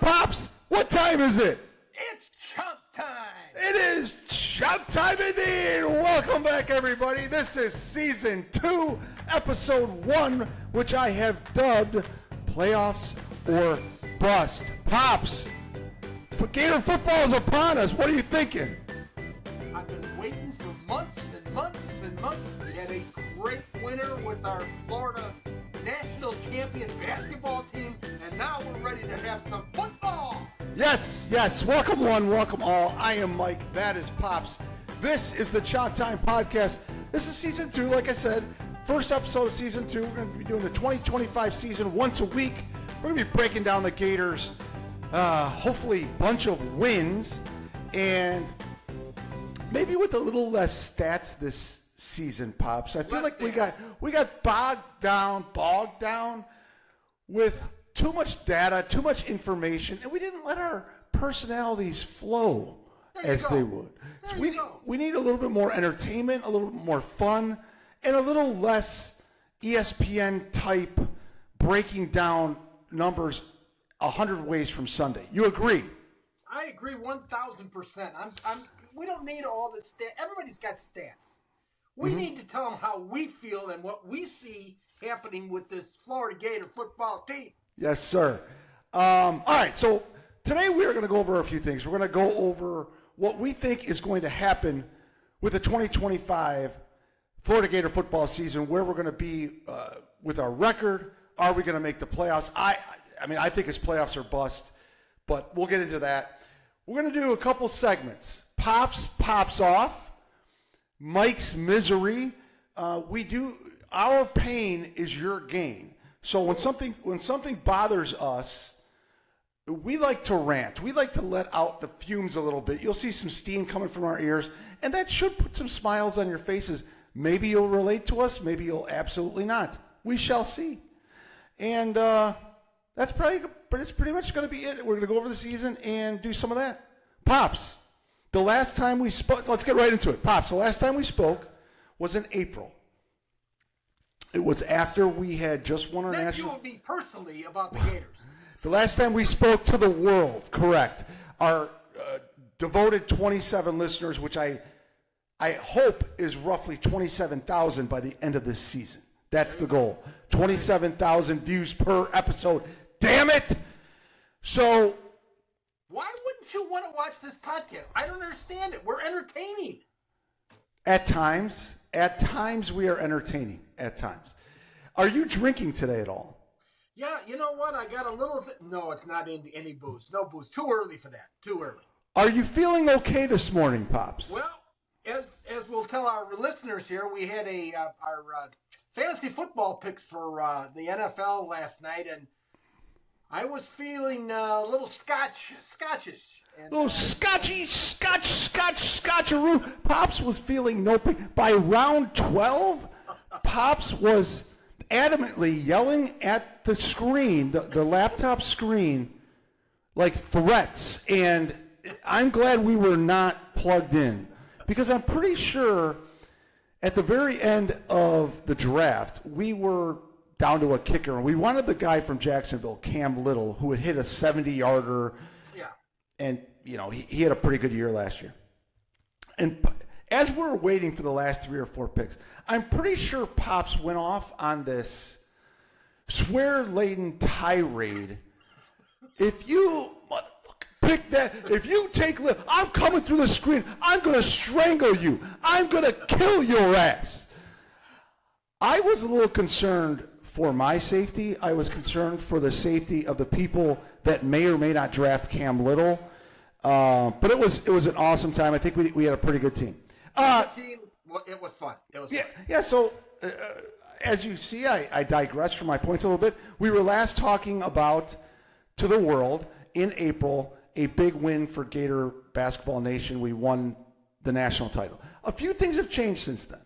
Pops, what time is it? It's Chomp time! It is Chomp time indeed! Welcome back, everybody. This is Season 2, Episode 1, which I have dubbed Playoffs or Bust. Pops, Gator football is upon us. What are you thinking? I've been waiting for months and months and months. We had a great winner with our Florida national champion basketball team, and now we're ready to have some football! Yes, yes. Welcome one, welcome all. I am Mike. That is Pops. This is the Chomp Time Podcast. This is Season 2, like I said. First episode of Season 2. We're going to be doing the 2025 season once a week. We're going to be breaking down the Gators. Hopefully a bunch of wins. And maybe with a little less stats this season, Pops. I feel like we got bogged down with too much data, too much information, and we didn't let our personalities flow as they would. So we need a little bit more entertainment, a little bit more fun, and a little less ESPN type breaking down numbers 100 ways from Sunday. You agree? I agree 1,000%. We don't need all the stats. Everybody's got stats. We need to tell them how we feel and what we see happening with this Florida Gator football team. Yes, sir. All right, so today we are going to go over a few things. We're going to go over what we think is going to happen with the 2025 Florida Gator football season, where we're going to be with our record. Are we going to make the playoffs? I mean, I think it's playoffs or bust, but we'll get into that. We're going to do a couple segments. Pops off. Mike's misery. Our pain is your gain. So when something bothers us, we like to rant. We like to let out the fumes a little bit. You'll see some steam coming from our ears, and that should put some smiles on your faces. Maybe you'll relate to us. Maybe you'll absolutely not. We shall see. And it's pretty much going to be it. We're going to go over the season and do some of that. Pops, the last time we spoke, let's get right into it. Pops, the last time we spoke was in April. It was after we had just won our national. You and me personally about the Gators. The last time we spoke to the world, correct. Our devoted 27 listeners, which I hope is roughly 27,000 by the end of this season. That's the goal. 27,000 views per episode. Damn it! So, why wouldn't you want to watch this podcast? I don't understand it. We're entertaining. At times we are entertaining. At times. Are you drinking today at all? Yeah, you know what? I got a little... No, it's not any booze. No booze. Too early for that. Too early. Are you feeling okay this morning, Pops? Well, as we'll tell our listeners here, we had our fantasy football picks for the NFL last night, and I was feeling a little scotchish. And, scotcheroo. Pops was feeling no pain. By round 12, Pops was adamantly yelling at the screen, the laptop screen, like threats. And I'm glad we were not plugged in, because I'm pretty sure at the very end of the draft, we were down to a kicker. And we wanted the guy from Jacksonville, Cam Little, who had hit a 70-yarder. And, you know, he had a pretty good year last year. And as we're waiting for the last 3 or 4 picks, I'm pretty sure Pops went off on this swear-laden tirade. If you pick that, if you take Little, I'm coming through the screen. I'm going to strangle you. I'm going to kill your ass. I was a little concerned for my safety. I was concerned for the safety of the people that may or may not draft Cam Little. But it was an awesome time. I think we had a pretty good team. It was fun. Yeah, so as you see, I digress from my points a little bit. We were last talking about, to the world, in April, a big win for Gator Basketball Nation. We won the national title. A few things have changed since then.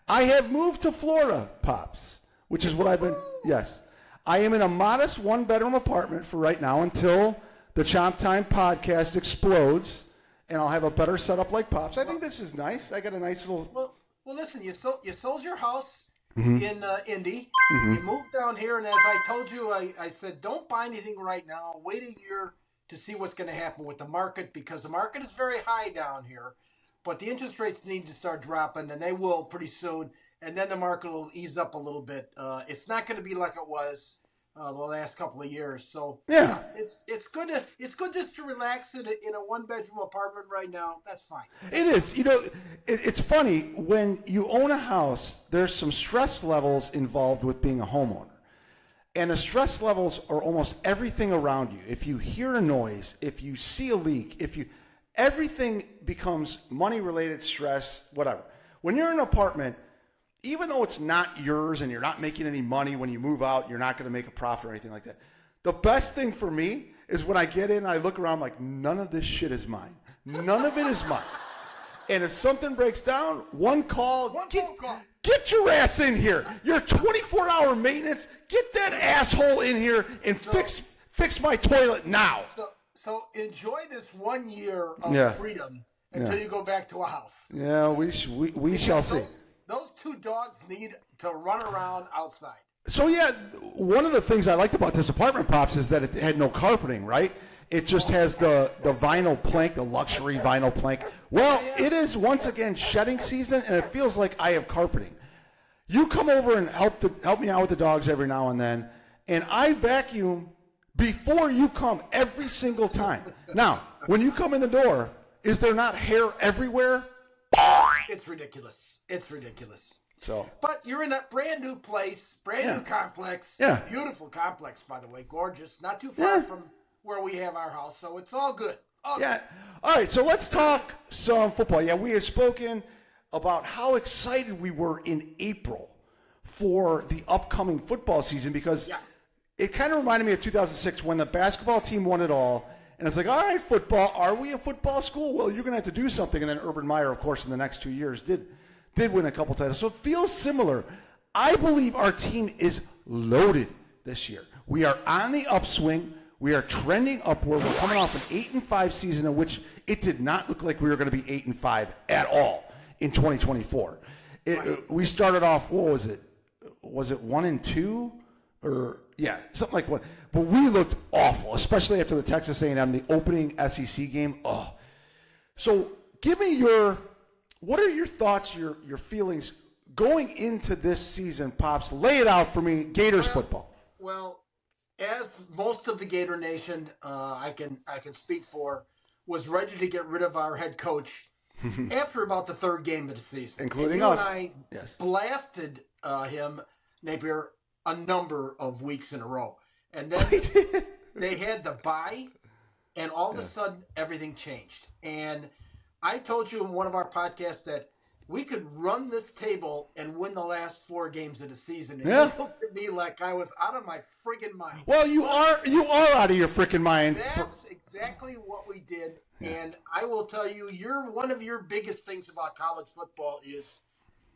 I have moved to Florida, Pops, which is what I've been, yes. I am in a modest one-bedroom apartment for right now until the Chomp Time podcast explodes, and I'll have a better setup like Pops. I think this is nice. I got a nice little... Well, listen, you sold your house in Indy. You moved down here, and as I told you, I said, don't buy anything right now. Wait a year to see what's going to happen with the market, because the market is very high down here, but the interest rates need to start dropping, and they will pretty soon, and then the market will ease up a little bit. It's not going to be like it was the last couple of years. So Yeah. it's good just to relax in a 1-bedroom apartment right now. That's fine. It is. It's funny. When you own a house, there's some stress levels involved with being a homeowner. And the stress levels are almost everything around you. If you hear a noise, if you see a leak, everything becomes money-related stress, whatever. When you're in an apartment, even though it's not yours and you're not making any money when you move out, you're not going to make a profit or anything like that. The best thing for me is when I get in and I look around like, none of this shit is mine. None of it is mine. And if something breaks down, one phone call. Get your ass in here. Your 24-hour maintenance, get that asshole in here and fix my toilet now. So enjoy this 1 year of freedom until you go back to a house. Yeah, we shall see. Those 2 dogs need to run around outside. So yeah, one of the things I liked about this apartment, Pops, is that it had no carpeting, right? It just has the vinyl plank, the luxury vinyl plank. Well, it is once again shedding season, and it feels like I have carpeting. You come over and help me out with the dogs every now and then, and I vacuum before you come every single time. Now, when you come in the door, is there not hair everywhere? It's ridiculous. It's ridiculous. So, but you're in a brand new place, brand new complex. Yeah. Beautiful complex, by the way. Gorgeous. Not too far from where we have our house, so it's all good. All good. All right, so let's talk some football. Yeah, we had spoken about how excited we were in April for the upcoming football season because it kind of reminded me of 2006 when the basketball team won it all. And it's like, all right, football, are we a football school? Well, you're going to have to do something. And then Urban Meyer, of course, in the next 2 years did win a couple titles. So it feels similar. I believe our team is loaded this year. We are on the upswing. We are trending upward. We're coming off an 8-5 season in which it did not look like we were going to be 8-5 at all in 2024. We started off, what was it? Was it 1-2? Or, something like one. But we looked awful, especially after the Texas A&M, the opening SEC game. Oh. So give me what are your thoughts, your feelings going into this season, Pops? Lay it out for me, Gators football. Well, as most of the Gator Nation, I can speak for, was ready to get rid of our head coach after about the 3rd game of the season. Including us. And I blasted him, Napier, a number of weeks in a row. And then they had the bye, and all of a sudden, everything changed. And I told you in one of our podcasts that we could run this table and win the last 4 games of the season. And you looked at me like I was out of my friggin' mind. Well, you are out of your freaking mind. That's exactly what we did. Yeah. And I will tell you, one of your biggest things about college football is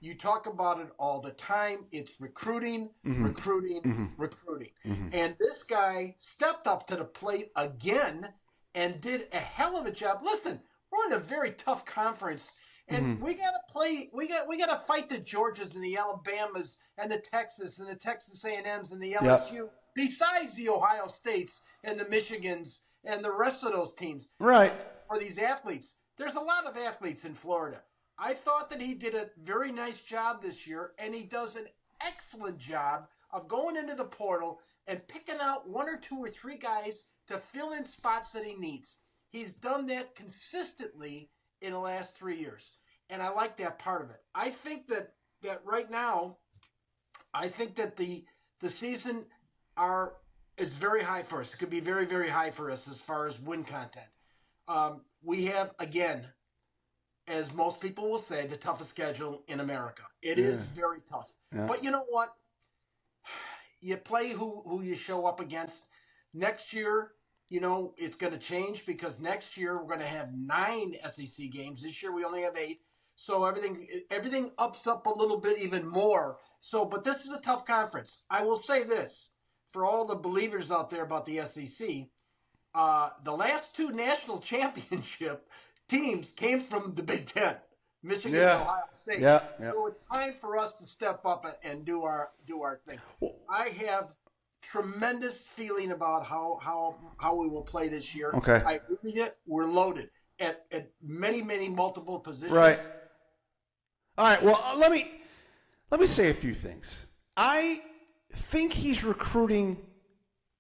you talk about it all the time. It's recruiting, recruiting. And this guy stepped up to the plate again and did a hell of a job. Listen, we're in a very tough conference, and we got to play. We got to fight the Georgias and the Alabamas and the Texas A&Ms and the LSU. Besides the Ohio States and the Michigans and the rest of those teams, right? For these athletes, there's a lot of athletes in Florida. I thought that he did a very nice job this year, and he does an excellent job of going into the portal and picking out 1 or 2 or 3 guys to fill in spots that he needs. He's done that consistently in the last 3 years, and I like that part of it. I think that right now, I think that the season is very high for us. It could be very, very high for us as far as win content. We have, again, as most people will say, the toughest schedule in America. It is very tough. Yeah. But you know what? You play who you show up against. Next year, it's going to change because next year we're going to have 9 SEC games. This year we only have 8. So everything ups up a little bit even more. So, but this is a tough conference. I will say this, for all the believers out there about the SEC, the last 2 national championship teams came from the Big Ten, Michigan and Ohio State. Yeah. So it's time for us to step up and do our thing. I have tremendous feeling about how we will play this year. Okay. I agree with you. We're loaded at many multiple positions. Right. All right. Well, let me say a few things. I think he's recruiting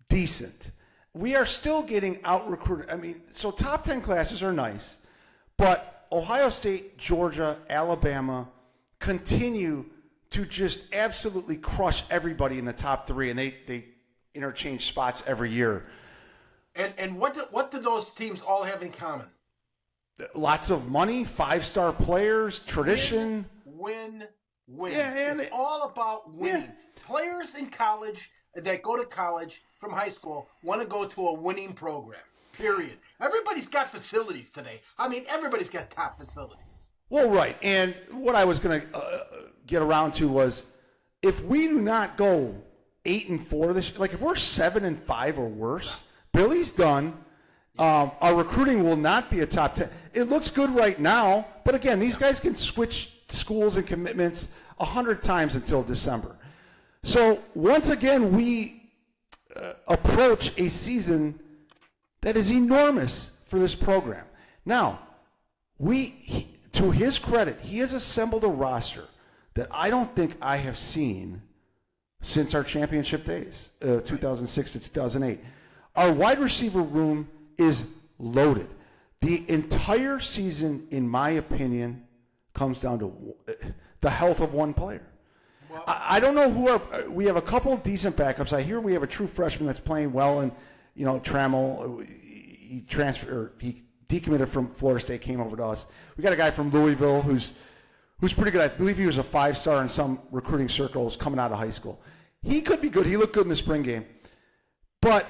decent. We are still getting out recruited. I mean, so top 10 classes are nice, but Ohio State, Georgia, Alabama continue to just absolutely crush everybody in the top 3, and they interchange spots every year. And what do those teams all have in common? Lots of money, 5-star players, tradition. Win. Yeah, it's all about winning. Yeah. Players in college that go to college from high school want to go to a winning program, period. Everybody's got facilities today. I mean, everybody's got top facilities. Well, right. And what I was going to get around to was if we do not go 8-4 this year, like if we're 7-5 or worse, Billy's done. Our recruiting will not be a top 10. It looks good right now, but again, these guys can switch schools and commitments 100 times until December. So once again, we approach a season that is enormous for this program. Now, to his credit, he has assembled a roster that I don't think I have seen since our championship days, 2006 to 2008. Our wide receiver room is loaded. The entire season, in my opinion, comes down to the health of one player. Well, I don't know who we have a couple of decent backups. I hear we have a true freshman that's playing well, and Trammell, he decommitted from Florida State, came over to us. We got a guy from Louisville who's pretty good. I believe he was a 5-star in some recruiting circles coming out of high school. He could be good. He looked good in the spring game. But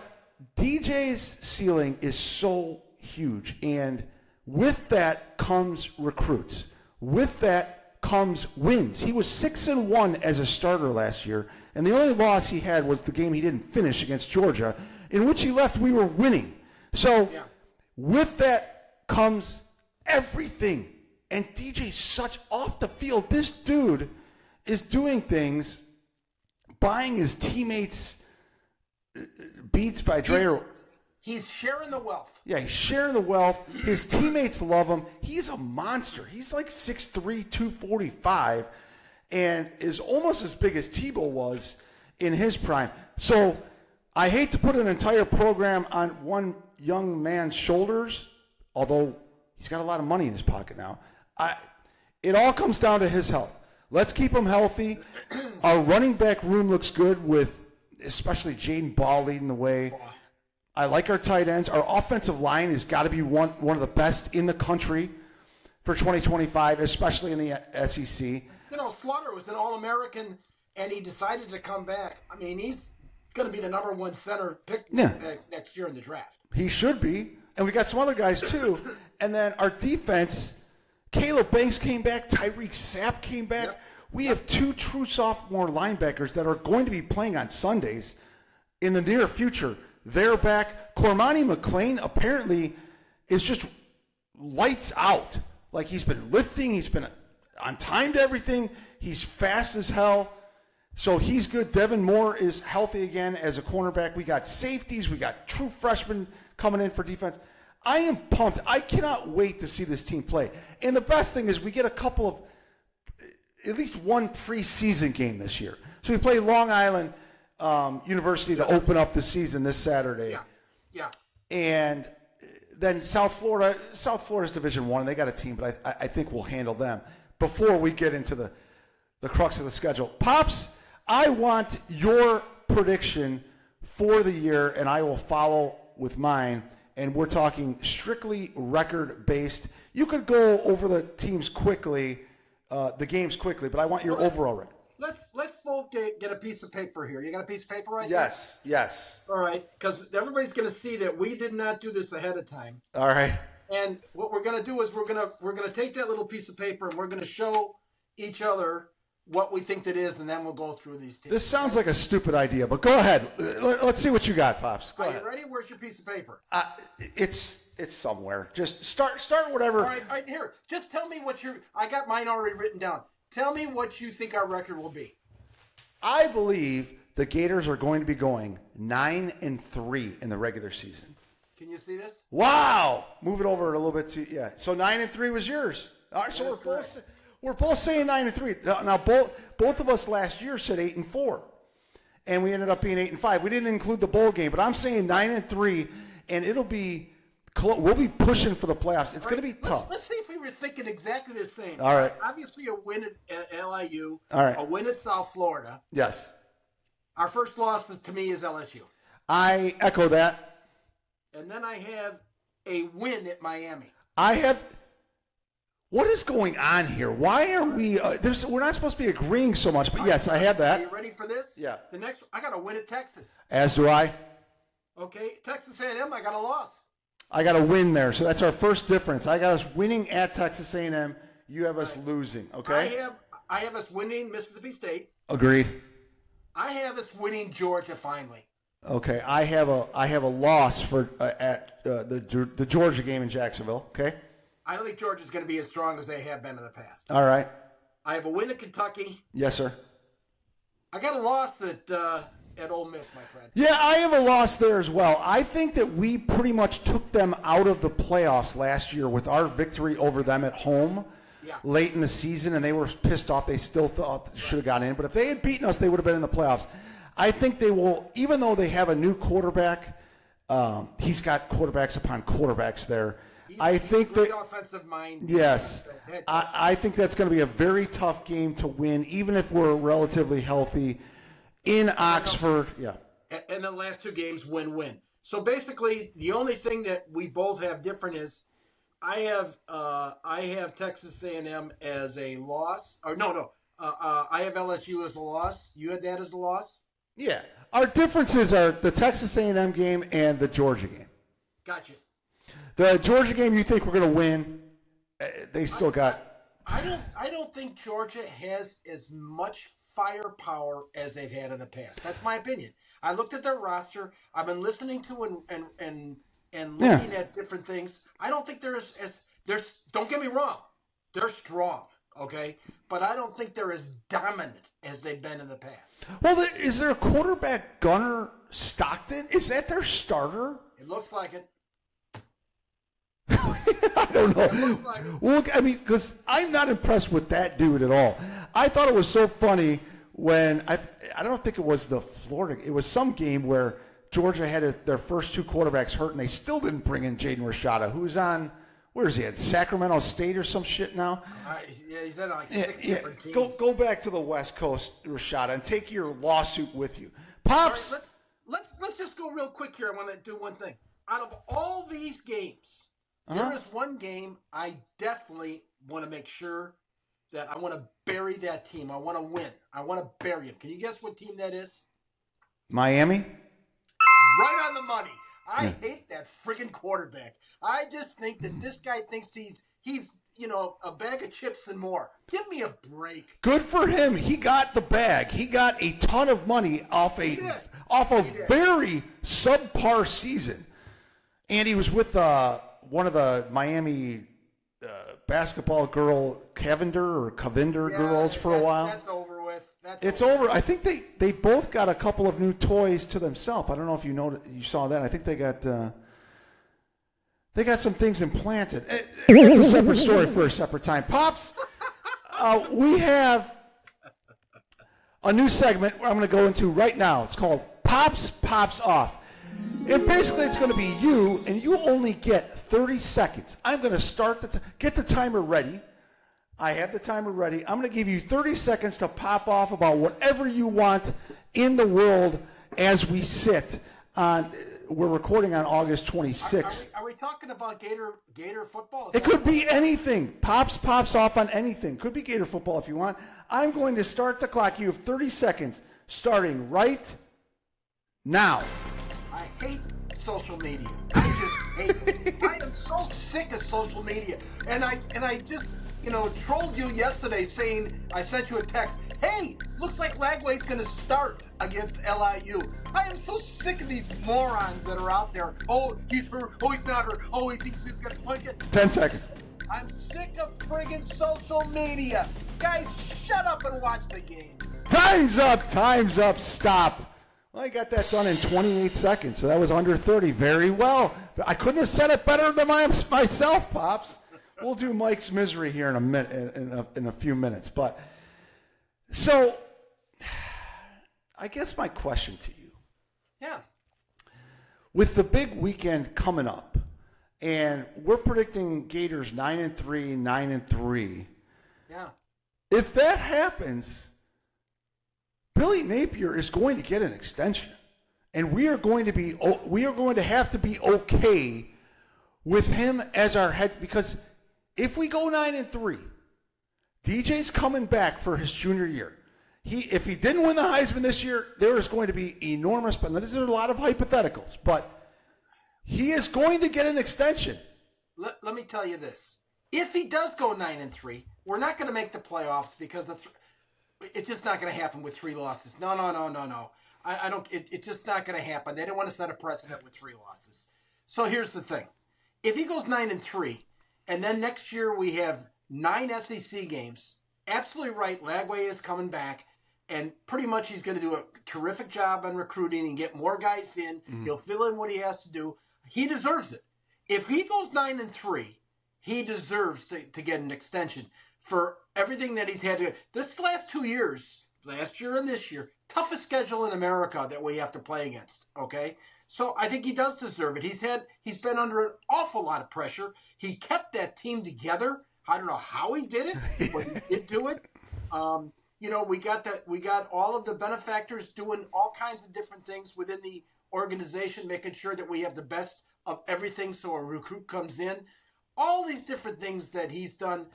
DJ's ceiling is so huge, and with that comes recruits. With that comes wins. He was 6-1 as a starter last year, and the only loss he had was the game he didn't finish against Georgia, in which he left we were winning. So with that comes everything. And DJ's such off the field. This dude is doing things, buying his teammates Beats by Dre. He's sharing the wealth. Yeah, he's sharing the wealth. His teammates love him. He's a monster. He's like 6'3", 245, and is almost as big as Tebow was in his prime. So I hate to put an entire program on one young man's shoulders, although he's got a lot of money in his pocket now. It all comes down to his health. Let's keep him healthy. Our running back room looks good with especially Jaden Ball leading the way. I like our tight ends. Our offensive line has got to be one of the best in the country for 2025, especially in the SEC. Slaughter was an All-American, and he decided to come back. I mean, he's going to be the number 1 center pick next year in the draft. He should be. And we got some other guys, too. And then our defense, Caleb Banks came back. Tyreek Sapp came back. Yep. We have 2 true sophomore linebackers that are going to be playing on Sundays in the near future. They're back. Cormani McLean apparently is just lights out. Like he's been lifting. He's been on time to everything. He's fast as hell. So he's good. Devin Moore is healthy again as a cornerback. We got safeties. We got true freshmen coming in for defense. I am pumped. I cannot wait to see this team play. And the best thing is we get a couple of, at least one preseason game this year. So we play Long Island University to open up the season this Saturday. Yeah. And then South Florida's Division I. They got a team, but I think we'll handle them before we get into the crux of the schedule. Pops, I want your prediction for the year, and I will follow with mine. And we're talking strictly record-based. You could go over the teams quickly, the games quickly, but I want your overall record. Let's both get a piece of paper here. You got a piece of paper right Yes. All right, because everybody's going to see that we did not do this ahead of time. All right. And what we're going to do is we're going to take that little piece of paper and we're going to show each other what we think that is, and then we'll go through these teams. This sounds like a stupid idea, but go ahead. Let's see what you got, Pops. Go Are ahead. you ready? Where's your piece of paper? It's somewhere. Just start whatever. All right, here. Just tell me I got mine already written down. Tell me what you think our record will be. I believe the Gators are going to be going 9-3 in the regular season. Can you see this? Wow! Move it over a little bit to yeah. So 9-3 was yours. All right, so we're both saying 9-3. Now both of us last year said 8-4, and we ended up being 8-5. We didn't include the bowl game, but I'm saying 9-3, and it'll be. We'll be pushing for the playoffs. It's going to be tough. Let's see if we were thinking exactly the same. All right. Obviously, a win at LIU. All right. A win at South Florida. Yes. Our first loss to me is LSU. I echo that. And then I have a win at Miami. I have. What is going on here? Why are we? We're not supposed to be agreeing so much, but yes, I have Are that. you ready for this? Yeah. The next, I got a win at Texas. As do I. Okay, Texas A&M, I got a loss. I got a win there, so that's our first difference. I got us winning at Texas A&M. You have us losing. Okay. I have us winning Mississippi State. Agreed. I have us winning Georgia finally. Okay. I have a loss for at the Georgia game in Jacksonville. Okay. I don't think Georgia's going to be as strong as they have been in the past. All right. I have a win at Kentucky. Yes, sir. I got a loss at Ole Miss, my friend. Yeah, I have a loss there as well. I think that we pretty much took them out of the playoffs last year with our victory over them at home late in the season, and they were pissed off. They still thought they should have gotten in. But if they had beaten us, they would have been in the playoffs. I think they will, even though they have a new quarterback, he's got quarterbacks upon quarterbacks there. I think that offensive mind. Yes, I think that's going to be a very tough game to win, even if we're relatively healthy in Oxford. Yeah, and the last two games win-win. So basically, the only thing that we both have different is I have Texas A&M as a loss. Or no. I have LSU as a loss. You had that as a loss. Yeah, our differences are the Texas A&M game and the Georgia game. Gotcha. The Georgia game, you think we're going to win? They still got. I don't think Georgia has as much firepower as they've had in the past. That's my opinion. I looked at their roster. I've been listening to and looking at different things. I don't think they're as don't get me wrong, they're strong, okay? But I don't think they're as dominant as they've been in the past. Well, is there a quarterback, Gunnar Stockton? Is that their starter? It looks like it. I don't know. Well, I mean, because I'm not impressed with that dude at all. I thought it was so funny when I don't think it was the Florida. It was some game where Georgia had their first two quarterbacks hurt, and they still didn't bring in Jaden Rashada, who's on. Where is he at? Sacramento State or some shit now? Yeah, he's at like six different teams. Go back to the West Coast, Rashada, and take your lawsuit with you, Pops. Right, let's just go real quick here. I want to do one thing. Out of all these games. There is one game I definitely want to make sure that I want to bury that team. I want to win. I want to bury him. Can you guess what team that is? Miami? Right on the money. I hate that friggin' quarterback. I just think that this guy thinks he's a bag of chips and more. Give me a break. Good for him. He got the bag. He got a ton of money off a very subpar season. And he was with one of the Miami basketball girl, Cavinder girls for a while. That's over with. It's over. I think they both got a couple of new toys to themselves. I don't know if you saw that. I think they got some things implanted. It's a separate story for a separate time. Pops, we have a new segment I'm going to go into right now. It's called Pops Pops Off. And basically, it's going to be you, and you only get 30 seconds. I'm going to get the timer ready. I have the timer ready. I'm going to give you 30 seconds to pop off about whatever you want in the world as we sit on. We're recording on August 26th. Are we talking about Gator football? It could be anything. Pops off on anything. Could be Gator football if you want. I'm going to start the clock. You have 30 seconds starting right now. I hate social media. I just hate it. I am so sick of social media. And I just, trolled you yesterday saying, I sent you a text, hey, looks like Lagway's going to start against LIU. I am so sick of these morons that are out there. Oh, he's hurt. Oh, he's not hurt. Oh, he thinks he's going to play it. 10 seconds. I'm sick of friggin' social media. Guys, shut up and watch the game. Time's up. Stop. Well, I got that done in 28 seconds, so that was under 30. Very well. I couldn't have said it better than myself, Pops. We'll do Mike's misery here in a minute, in a few minutes. But so, I guess my question to you. Yeah. With the big weekend coming up, and we're predicting Gators 9-3, 9-3. Yeah. If that happens, Billy Napier is going to get an extension, and we are going to have to be okay with him as our head, because if we go 9-3, DJ's coming back for his junior year. If he didn't win the Heisman this year, there is going to be enormous. But this is a lot of hypotheticals, but he is going to get an extension. Let me tell you this: if he does go 9-3, we're not going to make the playoffs because it's just not going to happen with 3 losses. No. I don't. It's just not going to happen. They don't want to set a precedent with 3 losses. So here's the thing: if he goes 9-3, and then next year we have 9 SEC games, absolutely right. Lagway is coming back, and pretty much he's going to do a terrific job on recruiting and get more guys in. Mm-hmm. He'll fill in what he has to do. He deserves it. If he goes 9-3, he deserves to get an extension for everything that he's had to. This last 2 years, last year and this year, toughest schedule in America that we have to play against. Okay, so I think he does deserve it. He's been under an awful lot of pressure. He kept that team together. I don't know how he did it, but he did do it. We got all of the benefactors doing all kinds of different things within the organization, making sure that we have the best of everything so a recruit comes in. All these different things that he's done.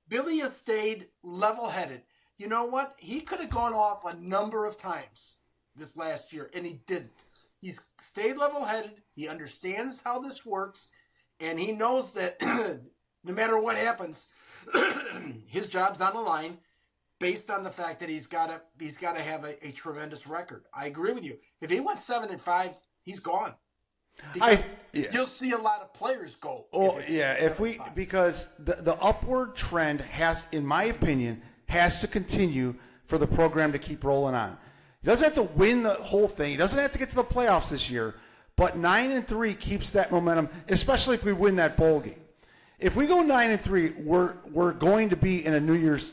Billy has stayed level-headed. You know what? He could have gone off a number of times this last year, and he didn't. He's stayed level-headed. He understands how this works, and he knows that no matter what happens, his job's on the line based on the fact that he's got to have a tremendous record. I agree with you. If he went 7-5, he's gone. You'll see a lot of players go. Oh yeah, because the upward trend in my opinion, has to continue for the program to keep rolling on. He doesn't have to win the whole thing. He doesn't have to get to the playoffs this year. But 9-3 keeps that momentum, especially if we win that bowl game. If we go 9-3, we're going to be in a New Year's.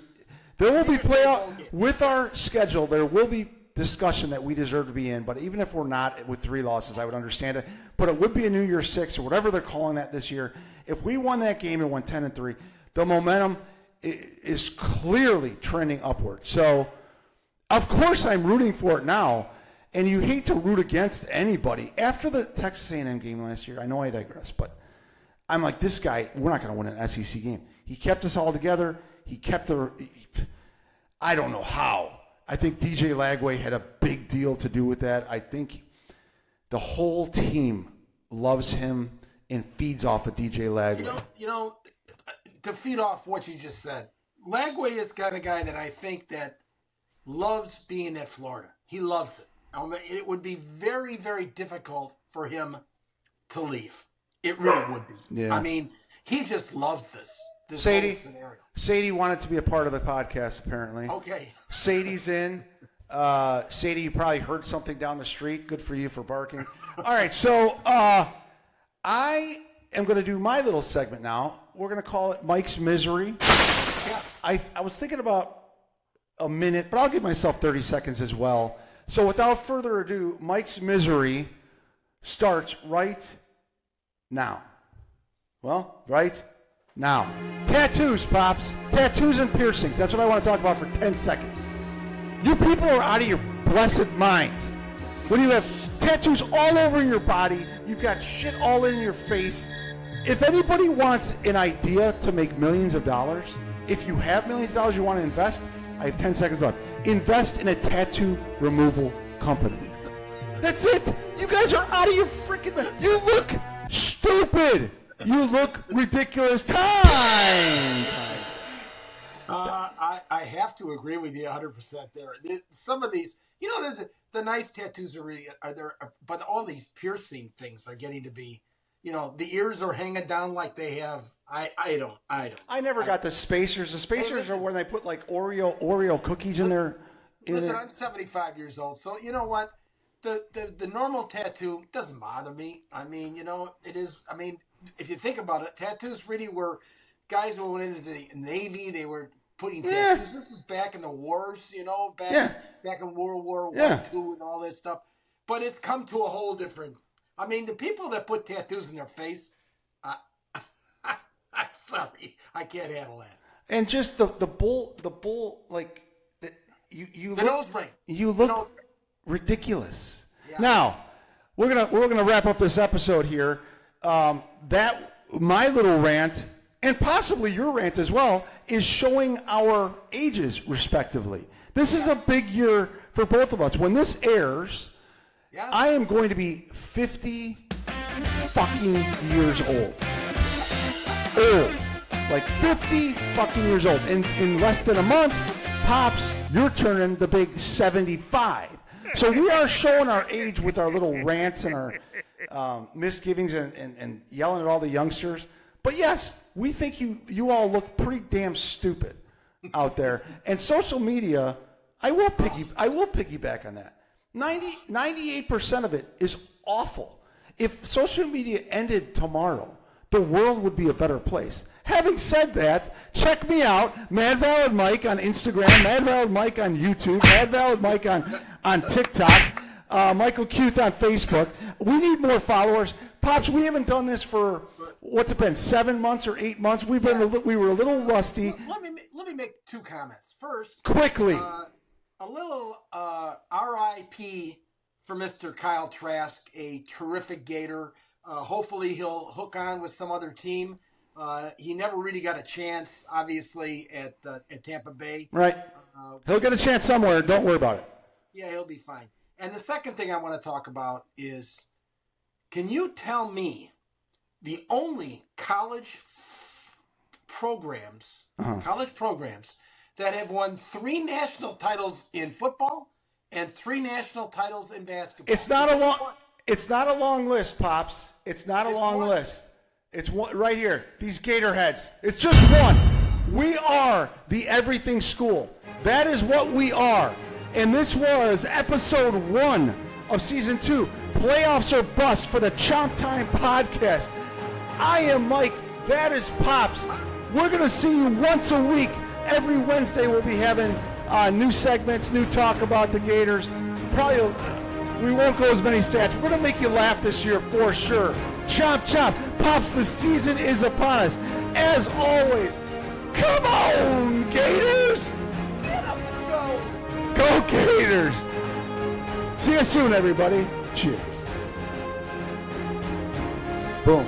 There will be playoff with our schedule. There will be discussion that we deserve to be in. But even if we're not with 3 losses, I would understand it. But it would be a New Year's 6 or whatever they're calling that this year. If we won that game and went 10-3, the momentum is clearly trending upward. So, of course, I'm rooting for it now. And you hate to root against anybody. After the Texas A&M game last year, I know I digress, but I'm like, this guy, we're not going to win an SEC game. He kept us all together. I don't know how. I think DJ Lagway had a big deal to do with that. I think the whole team loves him and feeds off of DJ Lagway. To feed off what you just said, Lagway is kind of guy that I think that loves being at Florida. He loves it. It would be very, very difficult for him to leave. It really would be. Yeah. I mean, he just loves this whole scenario. Sadie wanted to be a part of the podcast, apparently. Okay. Sadie's in. Sadie, you probably heard something down the street. Good for you for barking. All right, so I am going to do my little segment now. We're going to call it Mike's Misery. Yeah. I was thinking about a minute, but I'll give myself 30 seconds as well. So without further ado, Mike's Misery starts right now. Well, right now. Tattoos, Pops. Tattoos and piercings. That's what I want to talk about for 10 seconds. You people are out of your blessed minds. When you have tattoos all over your body, you've got shit all in your face. If anybody wants an idea to make millions of dollars, if you have millions of dollars you want to invest, I have 10 seconds left. Invest in a tattoo removal company. That's it. You guys are out of your freaking mind. You look stupid. You look ridiculous. Time. I have to agree with you 100% there. Some of these, the nice tattoos are there, but all these piercing things are getting to be, the ears are hanging down like they have. I don't. I never got the spacers. The spacers are when they put like Oreo cookies in there. Listen, I'm 75 years old, so you know what? the normal tattoo doesn't bother me. I mean, it is. I mean, if you think about it, tattoos really were guys who went into the Navy. They were putting tattoos. This is back in the wars, back in World War I, II, and all this stuff. But it's come to a whole different. I mean, the people that put tattoos in their face, I'm sorry, I can't handle that. And just the bull, like you the nose ring. You look ridiculous. Yeah. Now we're gonna wrap up this episode here. That my little rant and possibly your rant as well is showing our ages respectively. This is a big year for both of us. When this airs, I am going to be 50 fucking years old. Like 50 fucking years old. In less than a month, Pops, you're turning the big 75. So we are showing our age with our little rants and our misgivings and yelling at all the youngsters. But yes, we think you all look pretty damn stupid out there. And social media, I will piggyback on that. 98% of it is awful. If social media ended tomorrow, the world would be a better place. Having said that, check me out, Mad Valid Mike on Instagram, Mad Valid Mike on YouTube, Mad Valid Mike on TikTok, Michael Cuth on Facebook. We need more followers. Pops, we haven't done this for, what's it been, 7 months or 8 months? We were a little rusty. Let me make 2 comments. First, quickly. A little RIP for Mr. Kyle Trask, a terrific Gator. Hopefully he'll hook on with some other team. He never really got a chance, obviously, at Tampa Bay. Right. He'll get a chance somewhere. Don't worry about it. Yeah, he'll be fine. And the second thing I want to talk about is, can you tell me the only college programs that have won 3 national titles in football and 3 national titles in basketball? It's not a long list, Pops. It's not a long list. It's one right here. These Gator heads. It's just one. We are the Everything School. That is what we are. And this was episode 1 of season 2. Playoffs or bust for the Chomp Time podcast. I am Mike. That is Pops. We're going to see you once a week. Every Wednesday we'll be having new segments, new talk about the Gators. Probably we won't go as many stats. We're going to make you laugh this year for sure. Chomp, chomp. Pops, the season is upon us. As always, come on, Gators. Get up and go. Go Gators. See you soon, everybody. Cheers. Boom.